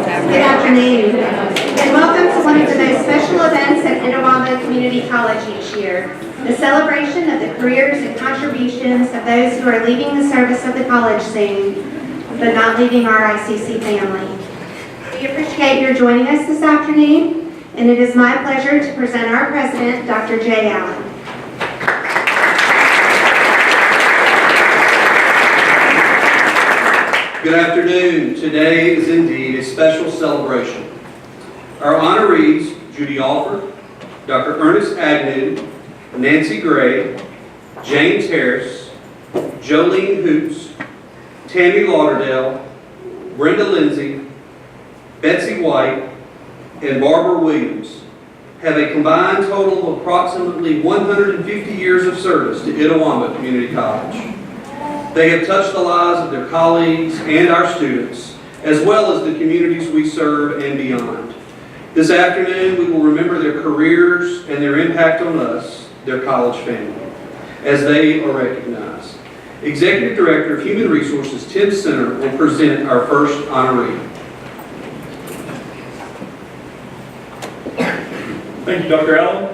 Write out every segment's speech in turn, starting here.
Good afternoon, and welcome to one of the most special events at Itawamba Community College each year, the celebration of the careers and contributions of those who are leaving the service of the college soon, but not leaving our ICC family. We appreciate your joining us this afternoon, and it is my pleasure to present our president, Dr. J. Allen. Good afternoon. Today is indeed a special celebration. Our honorees, Judy Ball, Dr. Ernest Agnew, Nancy Gray, James Harris, Jolene Hoots, Tammy Lauderdale, Brenda Lindsay, Betsy White, and Barbara Williams have a combined total of approximately 150 years of service to Itawamba Community College. They have touched the lives of their colleagues and our students, as well as the communities we serve and beyond. This afternoon, we will remember their careers and their impact on us, their college family, as they are recognized. Executive Director of Human Resources, Tim Center, will present our first honoree. Thank you, Dr. Allen.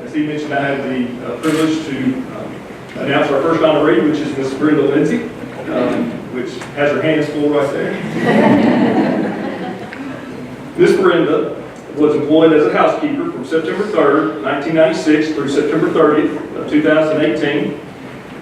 As he mentioned, I have the privilege to announce our first honoree, which is Miss Brenda Lindsay, which has her hands full right there. Miss Brenda was employed as a housekeeper from September 3rd, 1996 through September 30th of 2018.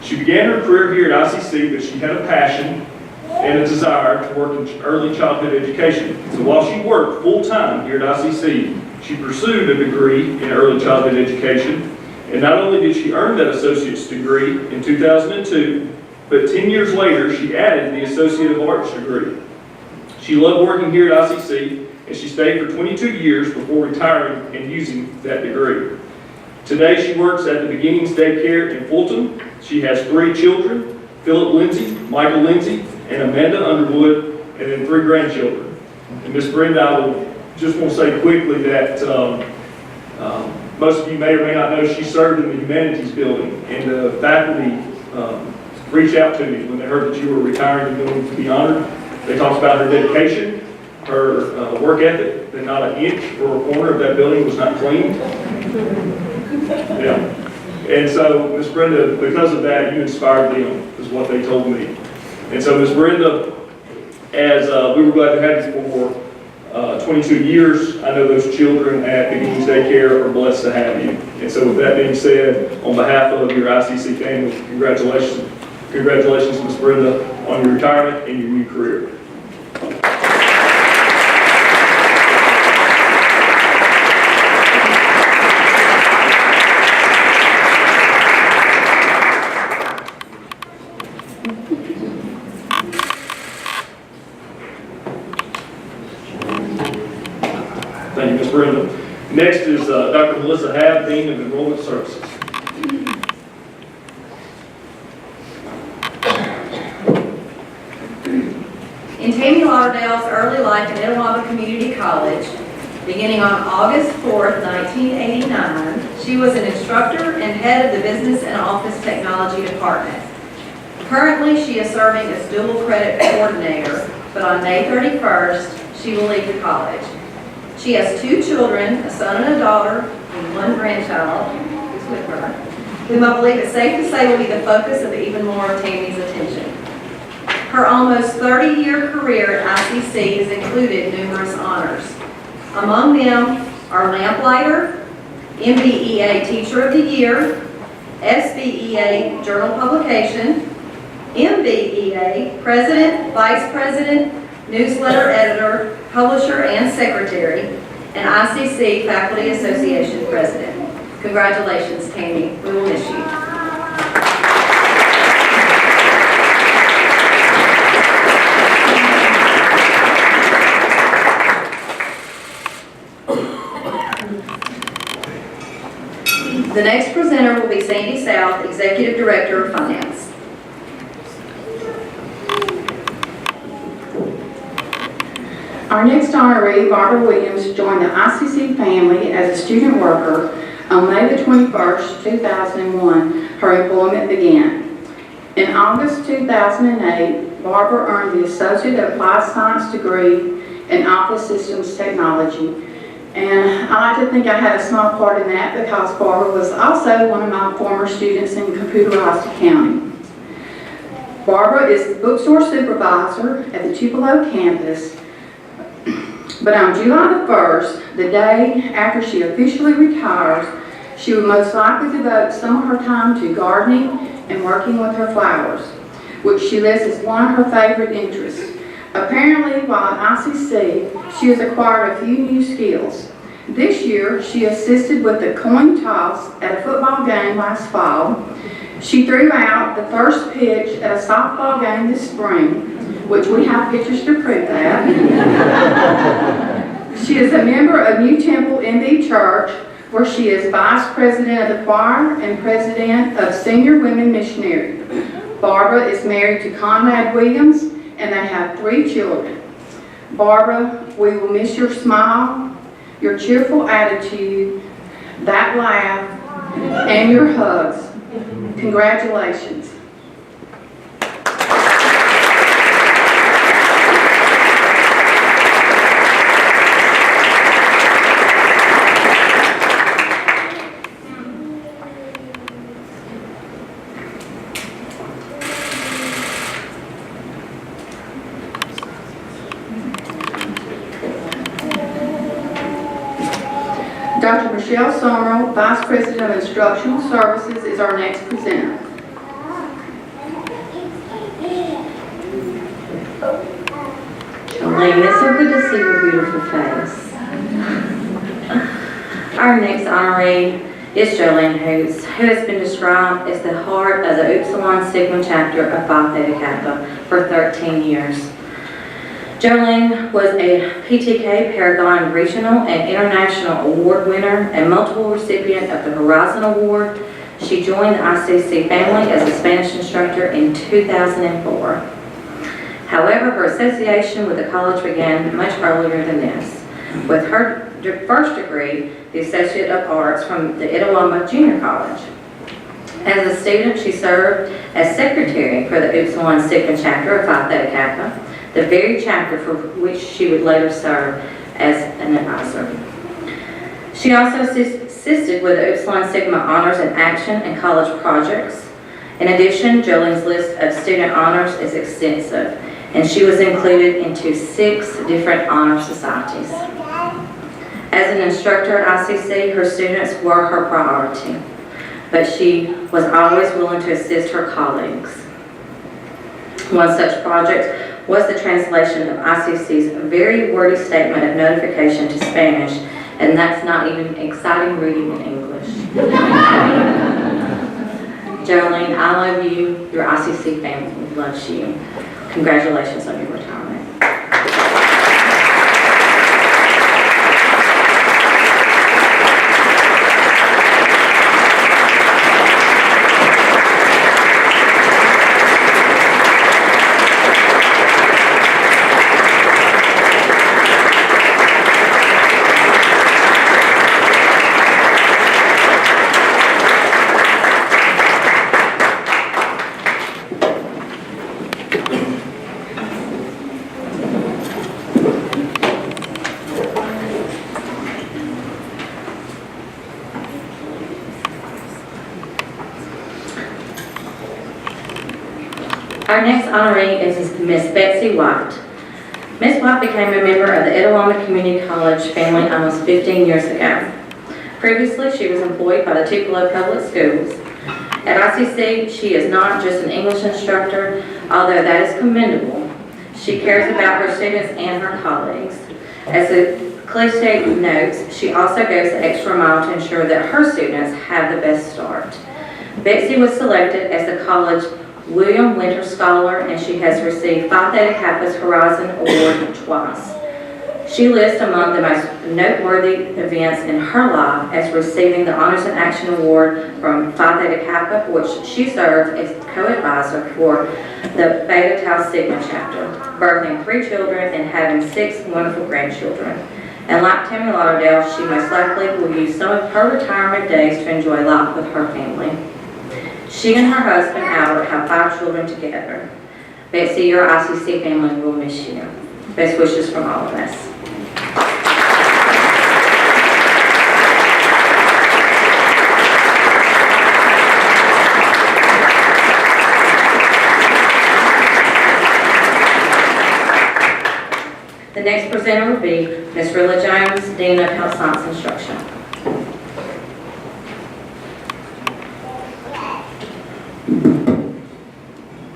She began her career here at ICC, but she had a passion and a desire to work in early childhood education. So while she worked full-time here at ICC, she pursued a degree in early childhood education. And not only did she earn that associate's degree in 2002, but 10 years later, she added the Associate of Arts degree. She loved working here at ICC, and she stayed for 22 years before retiring and using that degree. Today, she works at the Beginnings Daycare in Fulton. She has 3 children, Philip Lindsay, Michael Lindsay, and Amanda Underwood, and then 3 grandchildren. And Miss Brenda, I will just want to say quickly that most of you may or may not know she served in the humanities building, and the faculty reached out to me when they heard that you were retiring and going to be honored. They talked about her dedication, her work ethic, that not an inch or a corner of that building was not cleaned. Yeah. And so, Miss Brenda, because of that, you inspired them, is what they told me. And so, Miss Brenda, as we were glad to have you for 22 years. I know those children at Beginnings Daycare are blessed to have you. And so with that being said, on behalf of your ICC family, congratulations, Ms. Brenda, on your retirement and your new career. Thank you, Ms. Brenda. Next is Dr. Melissa Habitbeam of Enrollment Services. In Tammy Lauderdale's early life at Itawamba Community College, beginning on August 4th, 1989, she was an instructor and head of the Business and Office Technology Department. Currently, she is serving as dual credit coordinator, but on May 31st, she will leave the college. She has 2 children, a son and a daughter, and 1 grandchild who's with her, whom I believe it's safe to say will be the focus of even more of Tammy's attention. Her almost 30-year career at ICC has included numerous honors. Among them are Lamplighter, MBEA Teacher of the Year, SBEA Journal Publication, MBEA President, Vice President, Newsletter Editor, Publisher, and Secretary, and ICC Faculty Association President. Congratulations, Tammy. We will miss you. The next presenter will be Sandy South, Executive Director of Finance. Our next honoree, Barbara Williams, joined the ICC family as a student worker on May the 21st, 2001. Her employment began. In August 2008, Barbara earned the Associate of Applied Science degree and Office Systems Technology. And I like to think I had a small part in that because Barbara was also one of my former students in computerized accounting. Barbara is the bookstore supervisor at the Tupelo campus, but on July the 1st, the day after she officially retires, she will most likely devote some of her time to gardening and working with her flowers, which she lists as one of her favorite interests. Apparently, while at ICC, she has acquired a few new skills. This year, she assisted with the coin toss at a football game last fall. She threw out the first pitch at a softball game this spring, which we have pictures to prove that. She is a member of New Temple MB Church, where she is vice president of the choir and president of Senior Women Missionary. Barbara is married to Conrad Williams, and they have 3 children. Barbara, we will miss your smile, your cheerful attitude, that laugh, and your hugs. Congratulations. Dr. Michelle Summerall, Vice President of Instructional Services, is our next presenter. Jolene, it's so good to see your beautiful face. Our next honoree is Jerilyn Lane, who has been described as the heart of the Upsilon Sigma chapter of Phi Theta Kappa for 13 years. Jerilyn was a PTK Paragon Regional and International Award winner and multiple recipient of the Horizon Award. She joined the ICC family as a Spanish instructor in 2004. However, her association with the college began much earlier than this. With her first degree, the Associate of Arts from the Itawamba Junior College. As a student, she served as secretary for the Upsilon Sigma chapter of Phi Theta Kappa, the very chapter for which she would later serve as an advisor. She also assisted with the Upsilon Sigma Honors in Action and college projects. In addition, Jerilyn's list of student honors is extensive, and she was included into 6 different honor societies. As an instructor at ICC, her students were her priority, but she was always willing to assist her colleagues. One such project was the translation of ICC's very wordy statement of notification to Spanish, and that's not even exciting reading in English. Jerilyn, I love you. Your ICC family loves you. Congratulations on your retirement. Our next honoree is Miss Betsy Mott. Miss Mott became a member of the Itawamba Community College family almost 15 years ago. Previously, she was employed by the Tupelo Public Schools. At ICC, she is not just an English instructor, although that is commendable. She cares about her students and her colleagues. As the cliche notes, she also goes the extra mile to ensure that her students have the best start. Betsy was selected as the college William Winter Scholar, and she has received Phi Theta Kappa's Horizon Award twice. She lists among the most noteworthy events in her life as receiving the Honors in Action Award from Phi Theta Kappa, which she served as co-advisor for the Beta Tau Sigma chapter, birthing 3 children and having 6 wonderful grandchildren. And like Tammy Lauderdale, she most likely will use some of her retirement days to enjoy life with her family. She and her husband, Albert, have 5 children together. Betsy, your ICC family will miss you. Best wishes from all of us. The next presenter will be Ms. Rilla Jones, Dean of Health Science Instruction.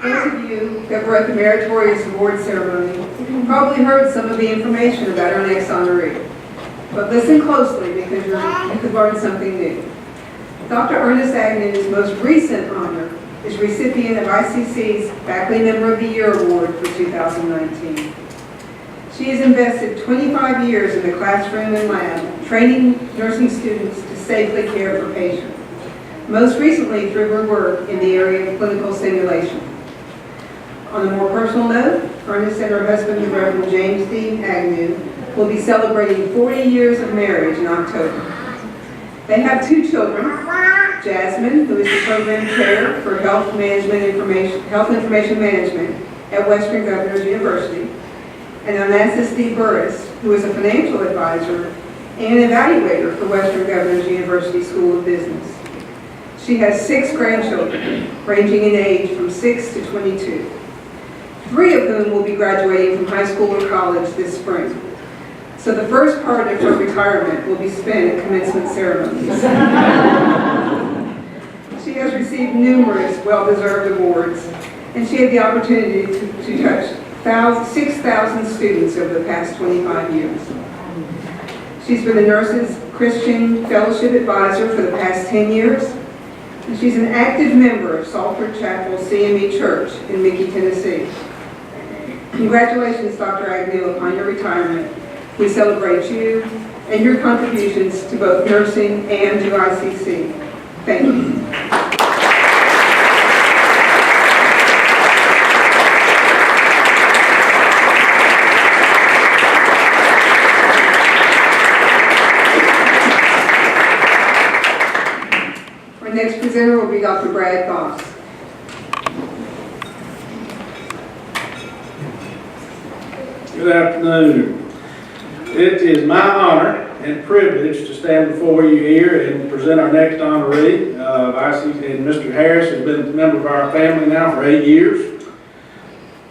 Those of you that were at the meritorious award ceremony probably heard some of the information about our next honoree. But listen closely because you could learn something new. Dr. Ernest Agnew's most recent honor is recipient of ICC's Faculty Member of the Year Award for 2019. She has invested 25 years in the classroom and lab, training nursing students to safely care for patients, most recently through her work in the area of clinical simulation. On a more personal note, Ernest and her husband, the Reverend James D. Agnew, will be celebrating 40 years of marriage in October. They have 2 children, Jasmine, who is the program chair for Health Information Management at Western Governors University, and Onassis D. Burris, who is a financial advisor and evaluator for Western Governors University School of Business. She has 6 grandchildren, ranging in age from 6 to 22, 3 of whom will be graduating from high school or college this spring. So the first part of her retirement will be spent at commencement ceremonies. She has received numerous well-deserved awards, and she had the opportunity to touch 6,000 students over the past 25 years. She's been a Nurses Christian Fellowship Advisor for the past 10 years, and she's an active member of Salford Chapel CME Church in Mickey, Tennessee. Congratulations, Dr. Agnew, upon your retirement. We celebrate you and your contributions to both nursing and to ICC. Thank you. Our next presenter will be Dr. Brad Gosse. Good afternoon. It is my honor and privilege to stand before you here and present our next honoree. And Mr. Harris has been a member of our family now for 8 years.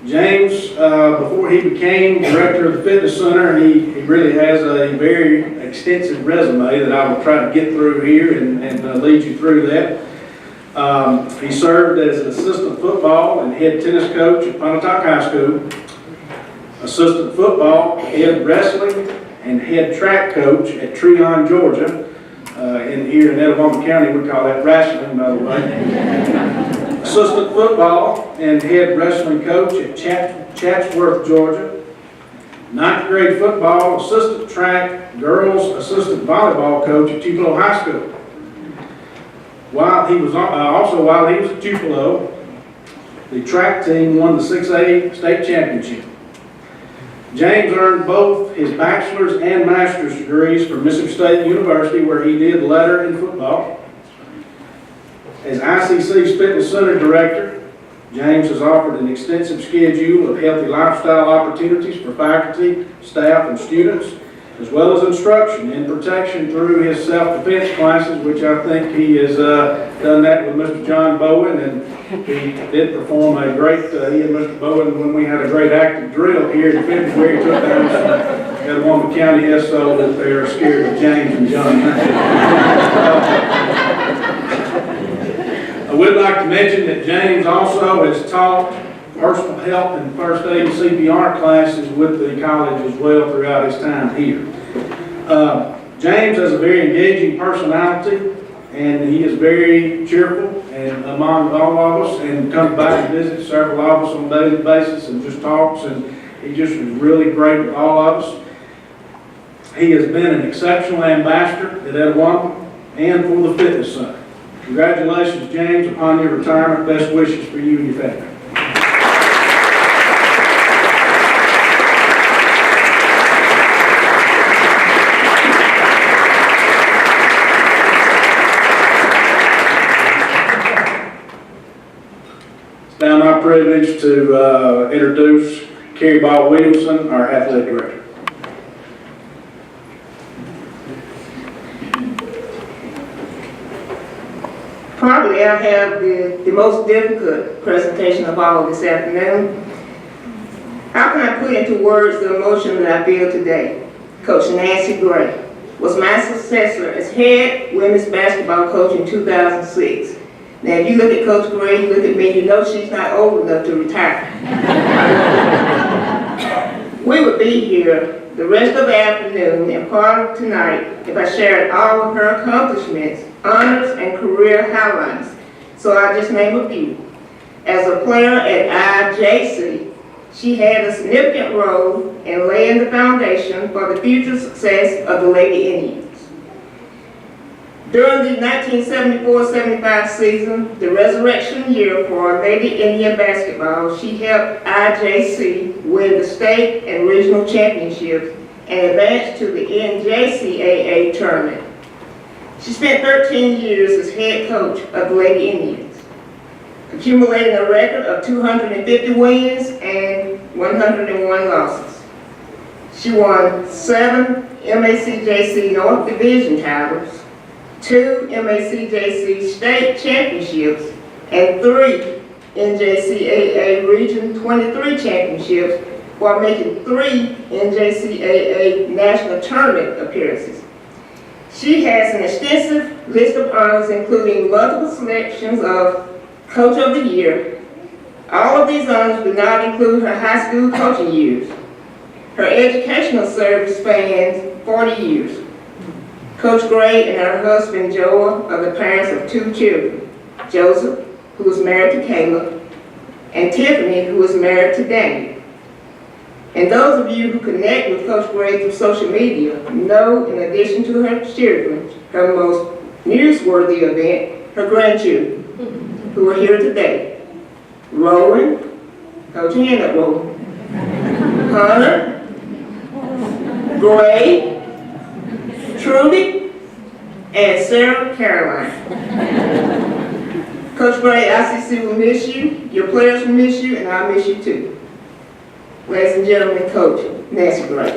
James, before he became director of the fitness center, he really has a very extensive resume that I will try to get through here and lead you through that. He served as an assistant football and head tennis coach at Pontotoc High School, assistant football, head wrestling, and head track coach at Treon, Georgia. Here in Etowah County, we call that wrestling, by the way. Assistant football and head wrestling coach at Chatsworth, Georgia. 9th grade football, assistant track, girls assistant volleyball coach at Tupelo High School. While he was at Tupelo, the track team won the 6A state championship. James earned both his bachelor's and master's degrees from Mississippi State University, where he did letter in football. As ICC's Fitness Center Director, James has offered an extensive schedule of healthy lifestyle opportunities for faculty, staff, and students, as well as instruction and protection through his self-defense classes, which I think he has done that with Mr. John Bowen, and he did perform a great, he and Mr. Bowen, when we had a great active drill here in February, took those Etowah County SO that they are scared of James and John. I would like to mention that James also has taught personal health and first aid and CPR classes with the college as well throughout his time here. James has a very engaging personality, and he is very cheerful and among all of us, and comes by and visits several of us on a daily basis and just talks, and he just is really great with all of us. He has been an exceptional ambassador at Etowah and for the Fitness Center. Congratulations, James, upon your retirement. Best wishes for you and your family. It's now my privilege to introduce Carrie Ball Williamson, our athletic director. Probably I have the most difficult presentation of all this afternoon. How can I put into words the emotion that I feel today? Coach Nancy Gray was my successor as head women's basketball coach in 2006. Now, if you look at Coach Gray, you look at me, you know she's not old enough to retire. We would be here the rest of the afternoon and part of tonight if I shared all of her accomplishments, honors, and career highlights. So I'll just name a few. As a player at IJC, she had a significant role in laying the foundation for the future success of the Lady Indians. During the 1974-75 season, the resurrection year for Lady Indian basketball, she helped IJC win the state and regional championships and advanced to the NJCAA tournament. She spent 13 years as head coach of the Lady Indians, accumulating a record of 250 wins and 101 losses. She won 7 MACJC North Division titles, 2 MACJC state championships, and 3 NJCAA Region 23 championships, while making 3 NJCAA national tournament appearances. She has an extensive list of honors, including multiple selections of Coach of the Year. All of these honors do not include her high school coaching years. Her educational service spans 40 years. Coach Gray and her husband Joel are the parents of 2 children, Joseph, who is married to Caleb, and Tiffany, who is married to Daniel. And those of you who connect with Coach Gray through social media know, in addition to her children, her most newsworthy event, her grandchildren, who are here today. Roland, hold your hand up, Roland. Hunter, Gray, Trudy, and Sarah Caroline. Coach Gray, ICC will miss you, your players will miss you, and I'll miss you too. Ladies and gentlemen, Coach Nancy Gray.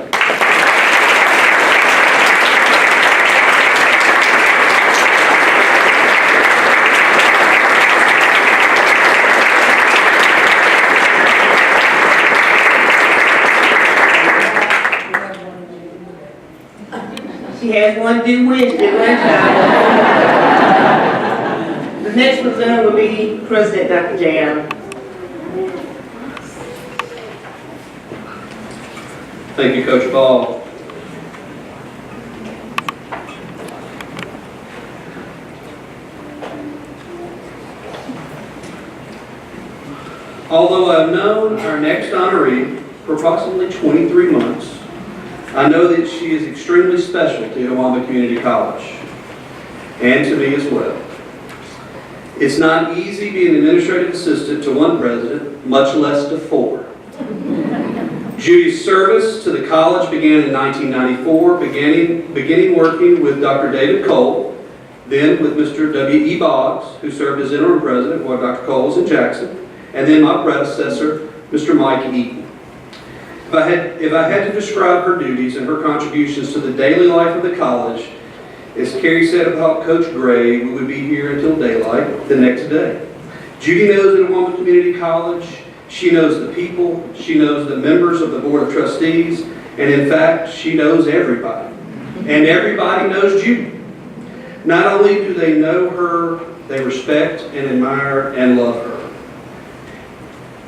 She has one due Wednesday lunchtime. The next presenter will be President Dr. J. Allen. Thank you, Coach Ball. Although I've known our next honoree for approximately 23 months, I know that she is extremely special to Itawamba Community College, and to me as well. It's not easy being an administrative assistant to one president, much less to 4. Judy's service to the college began in 1994, beginning working with Dr. David Cole, then with Mr. W.E. Boggs, who served as interim president while Dr. Cole was in Jackson, and then my predecessor, Mr. Mike Eaton. If I had to describe her duties and her contributions to the daily life of the college, as Carrie said about Coach Gray, we would be here until daylight the next day. Judy knows Itawamba Community College. She knows the people, she knows the members of the Board of Trustees, and in fact, she knows everybody. And everybody knows Judy. Not only do they know her, they respect and admire and love her.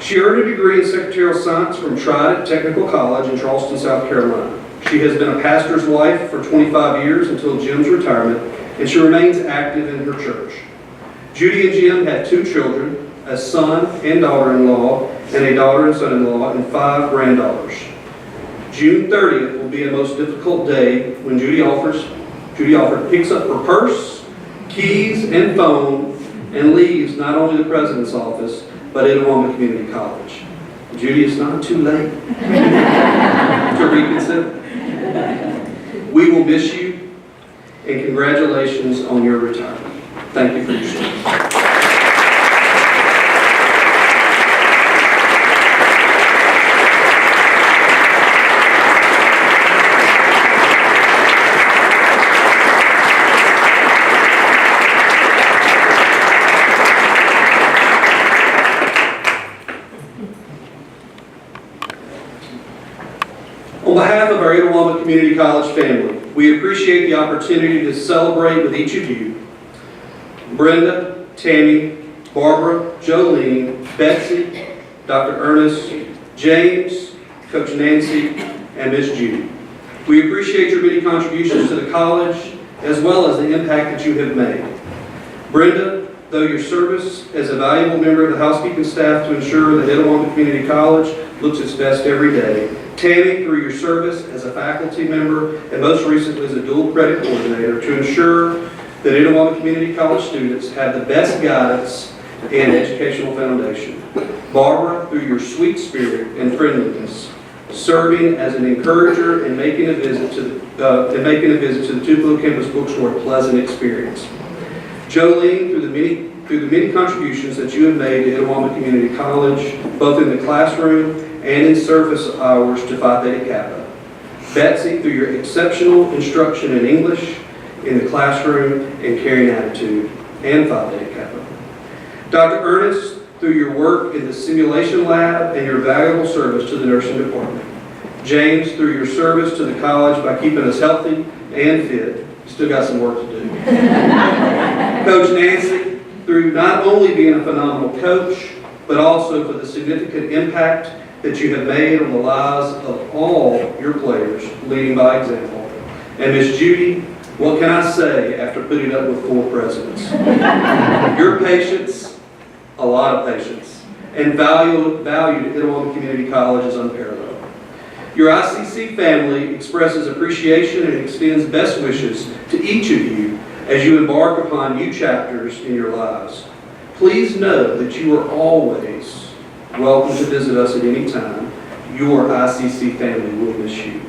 She earned a degree in secretarial science from Trident Technical College in Charleston, South Carolina. She has been a pastor's wife for 25 years until Jim's retirement, and she remains active in her church. Judy and Jim have 2 children, a son and daughter-in-law, and a daughter and son-in-law, and 5 granddaughters. June 30th will be a most difficult day when Judy Alford picks up her purse, keys, and phone, and leaves not only the president's office, but Itawamba Community College. Judy, it's not too late to reconsider. We will miss you, and congratulations on your retirement. Thank you for your service. On behalf of our Itawamba Community College family, we appreciate the opportunity to celebrate with each of you. Brenda, Tammy, Barbara, Jolene, Betsy, Dr. Ernest, James, Coach Nancy, and Miss Judy. We appreciate your many contributions to the college, as well as the impact that you have made. Brenda, though your service as a valuable member of the housekeeping staff to ensure that Itawamba Community College looks its best every day. Tammy, through your service as a faculty member and most recently as a dual credit coordinator to ensure that Itawamba Community College students have the best guidance and educational foundation. Barbara, through your sweet spirit and friendliness, serving as an encourager and making a visit to the Tupelo campus bookstore a pleasant experience. Jolene, through the many contributions that you have made to Itawamba Community College, both in the classroom and in service hours to Phi Theta Kappa. Betsy, through your exceptional instruction in English, in the classroom, and caring attitude, and Phi Theta Kappa. Dr. Ernest, through your work in the simulation lab and your valuable service to the nursing department. James, through your service to the college by keeping us healthy and fit. Still got some work to do. Coach Nancy, through not only being a phenomenal coach, but also for the significant impact that you have made on the lives of all your players, leading by example. And Miss Judy, what can I say after putting up with 4 presidents? Your patience, a lot of patience, and value to Itawamba Community College is unparalleled. Your ICC family expresses appreciation and extends best wishes to each of you as you embark upon new chapters in your lives. Please know that you are always welcome to visit us at any time. Your ICC family will miss you.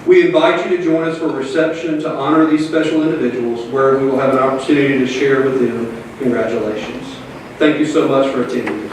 We invite you to join us for a reception to honor these special individuals where we will have an opportunity to share with them congratulations. Thank you so much for attending.